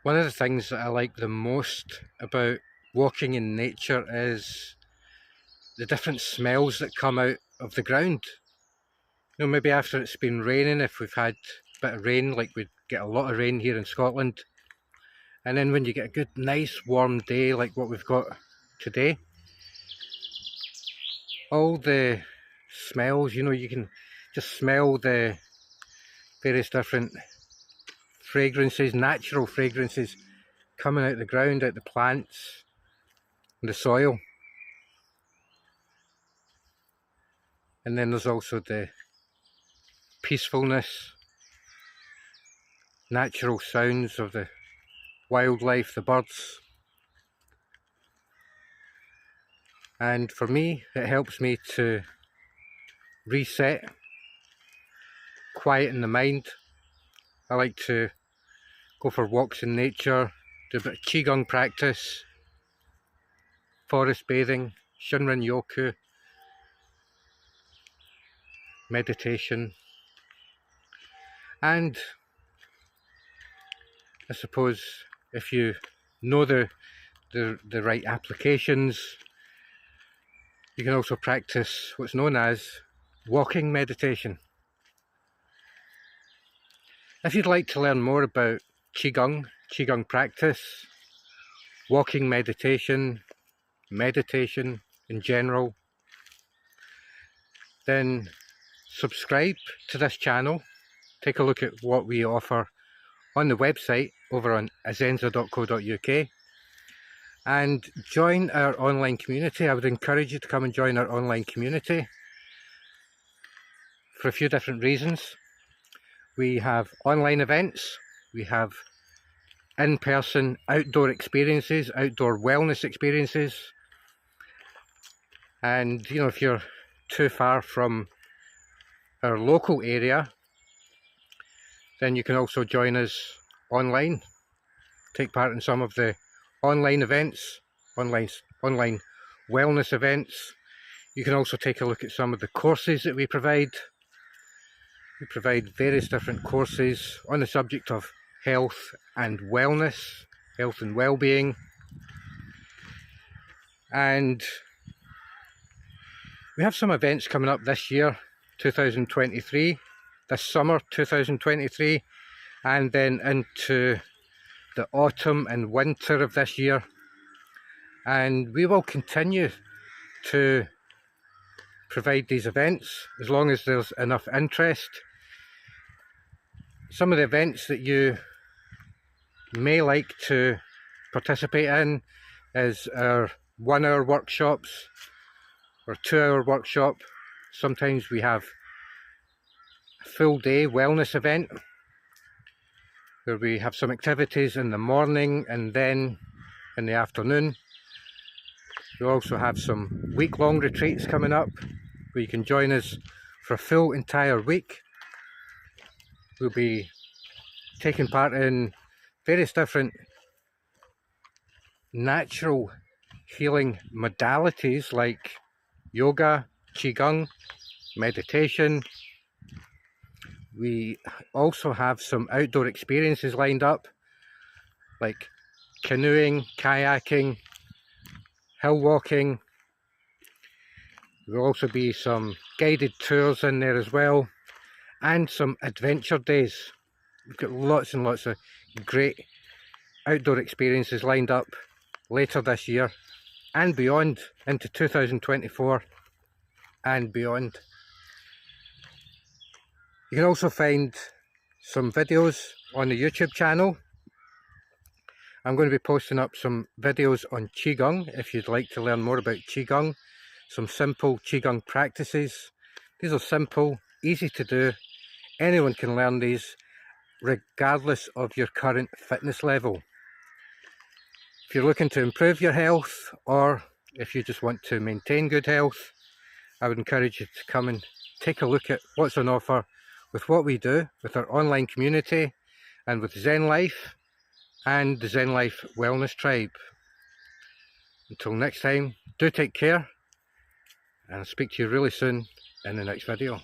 One of the things that I like the most about walking in nature is the different smells that come out of the ground. You know, maybe after it's been raining, if we've had a bit of rain, like we get a lot of rain here in Scotland, and then when you get a good, nice, warm day like what we've got today, all the smells, you know, you can just smell the various different fragrances, natural fragrances coming out of the ground, out the plants, and the soil. And then there's also the peacefulness, natural sounds of the wildlife, the birds. And for me, it helps me to reset, quieten the mind. I like to go for walks in nature, do a bit of qigong practice, forest bathing, Shinrin yoku, meditation, and I suppose if you know the right applications, you can also practice what's known as walking meditation. If you'd like to learn more about qigong practice, walking meditation in general, then subscribe to this channel. Take a look at what we offer on the website over on azenza.co.uk and join our online community. I would encourage you to come and join our online community for a few different reasons. We have online events, we have in-person outdoor experiences, outdoor wellness experiences, and you know, if you're too far from our local area, then you can also join us online, take part in some of the online events, online wellness events. You can also take a look at some of the courses that we provide. We provide various different courses on the subject of health and wellness, health and well-being. And we have some events coming up this year, 2023, this summer 2023, and then into the autumn and winter of this year. And we will continue to provide these events as long as there's enough interest. Some of the events that you may like to participate in is our 1 hour workshops or 2 hour workshop. Sometimes we have a full day wellness event where we have some activities in the morning and then in the afternoon. We'll also have some week-long retreats coming up where you can join us for a full entire week. We'll be taking part in various different natural healing modalities like yoga, qigong, meditation. We also have some outdoor experiences lined up like canoeing, kayaking, hill walking. There will also be some guided tours in there as well, and some adventure days. We've got lots and lots of great outdoor experiences lined up later this year and beyond, into 2024 and beyond. You can also find some videos on the YouTube channel. I'm going to be posting up some videos on qigong if you'd like to learn more about qigong, some simple qigong practices. These are simple, easy to do. Anyone can learn these regardless of your current fitness level. If you're looking to improve your health, or if you just want to maintain good health, I would encourage you to come and take a look at what's on offer with what we do with our online community and with Zen Life and the Zen Life Wellness Tribe. Until next time, do take care, and I'll speak to you really soon in the next video.